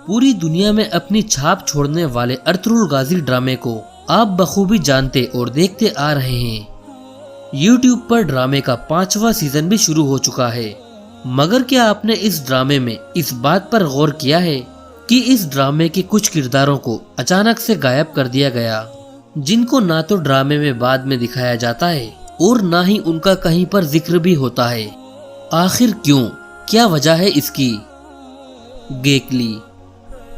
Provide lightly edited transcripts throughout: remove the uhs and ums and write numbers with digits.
पूरी दुनिया में अपनी छाप छोड़ने वाले अर्तुगरुल गाजी ड्रामे को आप बखूबी जानते और देखते आ रहे हैं। YouTube पर ड्रामे का 5वां सीजन भी शुरू हो चुका है। मगर क्या आपने इस ड्रामे में इस बात पर गौर किया है कि इस ड्रामे के कुछ किरदारों को अचानक से गायब कर दिया गया, जिनको ना तो ड्रामे में बाद में दिखाया जाता है और ना ही उनका कहीं पर जिक्र भी होता है। आखिर क्यों, क्या वजह है इसकी? गेकली।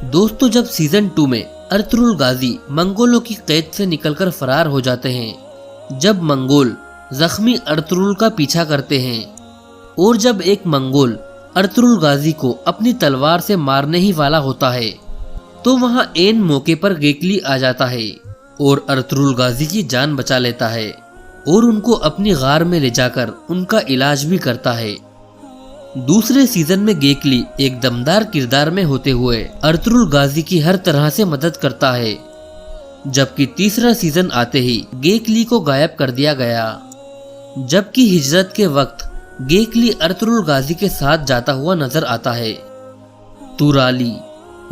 दोस्तों, जब सीजन 2 में अर्तुगरुल गाजी मंगोलों की कैद से निकलकर फरार हो जाते हैं, जब मंगोल जख्मी अर्तुगरुल का पीछा करते हैं और जब एक मंगोल अर्तुगरुल गाजी को अपनी तलवार से मारने ही वाला होता है, तो वहां ऐन मौके पर गेकली आ जाता है और अर्तुगरुल गाजी की जान बचा लेता है और उनको अपनी गार में ले जाकर उनका इलाज भी करता है। दूसरे सीजन में गेकली एक दमदार किरदार में होते हुए अर्तुगरुल गाजी की हर तरह से मदद करता है, जबकि तीसरा सीजन आते ही गेकली को गायब कर दिया गया। जबकि हिजरत के वक्त गेकली अर्तुगरुल गाजी के साथ जाता हुआ नजर आता है। तुराली,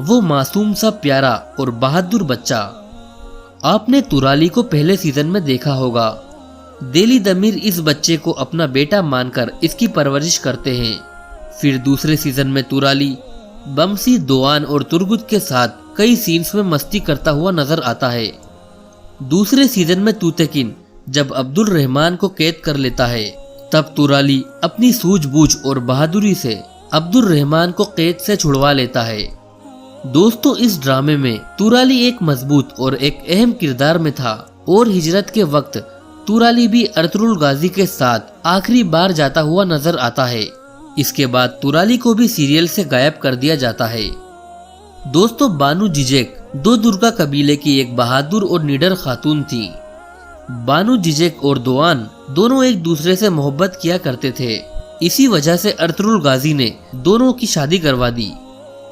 वो मासूम सा प्यारा और बहादुर बच्चा। आपने तुराली को पहले सीजन में देखा होगा। देली दमीर इस बच्चे को अपना बेटा मानकर इसकी परवरिश करते हैं। फिर दूसरे सीजन में तुराली बमसी, दोआन और तुर्गुत के साथ कई सीन्स में मस्ती करता हुआ नजर आता है। दूसरे सीजन में तूतेकिन जब अब्दुल रहमान को कैद कर लेता है, तब तुराली अपनी सूझबूझ और बहादुरी से अब्दुल रहमान को कैद से छुड़वा लेता है। दोस्तों, इस ड्रामे में तुराली एक मजबूत और एक अहम किरदार में था और हिजरत के वक्त तुराली भी अर्तुगरुल गाजी के साथ आखिरी बार जाता हुआ नजर आता है। इसके बाद तुराली को भी सीरियल से गायब कर दिया जाता है। दोस्तों, बानु जिजेक दो दुर्गा कबीले की एक बहादुर और निडर खातून थी। बानु जिजेक और दोआन दोनों एक दूसरे से मोहब्बत किया करते थे। इसी वजह से अर्तुगरुल गाजी ने दोनों की शादी करवा दी।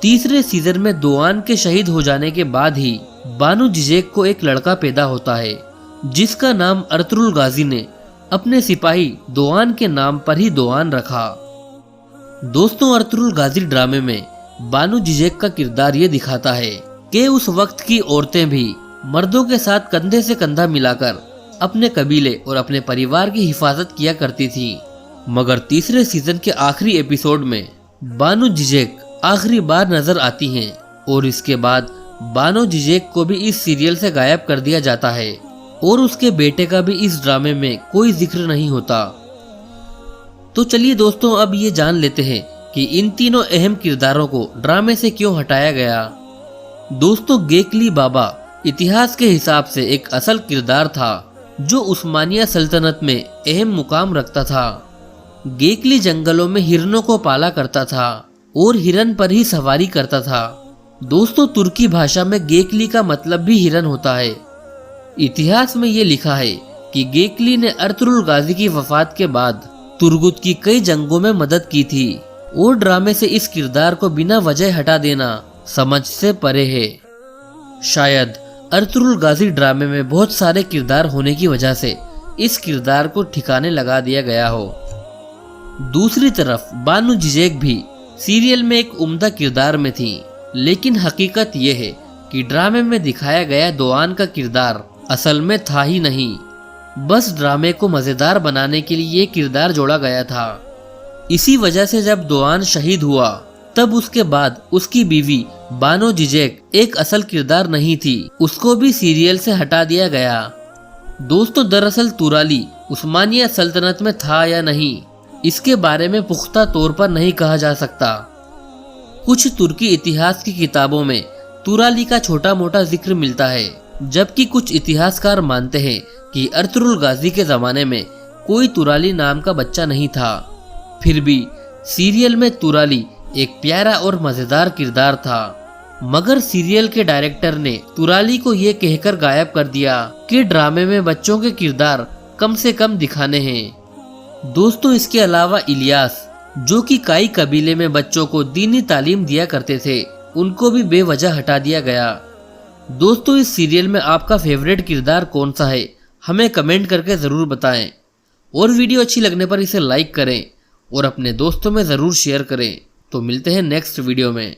तीसरे सीजन में दोआन के शहीद हो जाने के बाद ही बानु जिजेक को एक लड़का पैदा होता है, जिसका नाम अर्तुगरुल गाजी ने अपने सिपाही दोआन के नाम पर ही दोआन रखा। दोस्तों, अर्तुगरुल गाजी ड्रामे में बानु जिजेक का किरदार ये दिखाता है कि उस वक्त की औरतें भी मर्दों के साथ कंधे से कंधा मिलाकर अपने कबीले और अपने परिवार की हिफाजत किया करती थी। मगर तीसरे सीजन के आखिरी एपिसोड में बानु जिजेक आखिरी बार नजर आती हैं और इसके बाद बानु जिजेक को भी इस सीरियल से गायब कर दिया जाता है और उसके बेटे का भी इस ड्रामे में कोई जिक्र नहीं होता। तो चलिए दोस्तों, अब ये जान लेते हैं कि इन तीनों अहम किरदारों को ड्रामे से क्यों हटाया गया। दोस्तों, गेकली बाबा इतिहास के हिसाब से एक असल किरदार था जो उस्मानिया सल्तनत में अहम मुकाम रखता था। गेकली जंगलों में हिरनों को पाला करता था और हिरन पर ही सवारी करता था। दोस्तों, तुर्की भाषा में गेकली का मतलब भी हिरन होता है। इतिहास में ये लिखा है कि गेकली ने अर्तुगरुल गाजी की वफात के बाद तुर्गुत की कई जंगों में मदद की थी और ड्रामे से इस किरदार को बिना वजह हटा देना समझ से परे है। शायद अर्तुगरुल गाजी ड्रामे में बहुत सारे किरदार होने की वजह से इस किरदार को ठिकाने लगा दिया गया हो। दूसरी तरफ बानु जिजेक भी सीरियल में एक उम्दा किरदार में थी, लेकिन हकीकत यह है कि ड्रामे में दिखाया गया दोआन का किरदार असल में था ही नहीं, बस ड्रामे को मजेदार बनाने के लिए ये किरदार जोड़ा गया था। इसी वजह से जब दोआन शहीद हुआ, तब उसके बाद उसकी बीवी बानु जिजेक एक असल किरदार नहीं थी, उसको भी सीरियल से हटा दिया गया। दोस्तों, दरअसल तुराली उस्मानिया सल्तनत में था या नहीं, इसके बारे में पुख्ता तौर पर नहीं कहा जा सकता। कुछ तुर्की इतिहास की किताबों में तुराली का छोटा मोटा जिक्र मिलता है, जबकि कुछ इतिहासकार मानते हैं कि अर्तुगरुल गाजी के जमाने में कोई तुराली नाम का बच्चा नहीं था। फिर भी सीरियल में तुराली एक प्यारा और मजेदार किरदार था, मगर सीरियल के डायरेक्टर ने तुराली को ये कहकर गायब कर दिया कि ड्रामे में बच्चों के किरदार कम से कम दिखाने हैं। दोस्तों, इसके अलावा इलियास, जो कि काई कबीले में बच्चों को दीनी तालीम दिया करते थे, उनको भी बेवजह हटा दिया गया। दोस्तों, इस सीरियल में आपका फेवरेट किरदार कौन सा है, हमें कमेंट करके ज़रूर बताएं और वीडियो अच्छी लगने पर इसे लाइक करें और अपने दोस्तों में ज़रूर शेयर करें। तो मिलते हैं नेक्स्ट वीडियो में।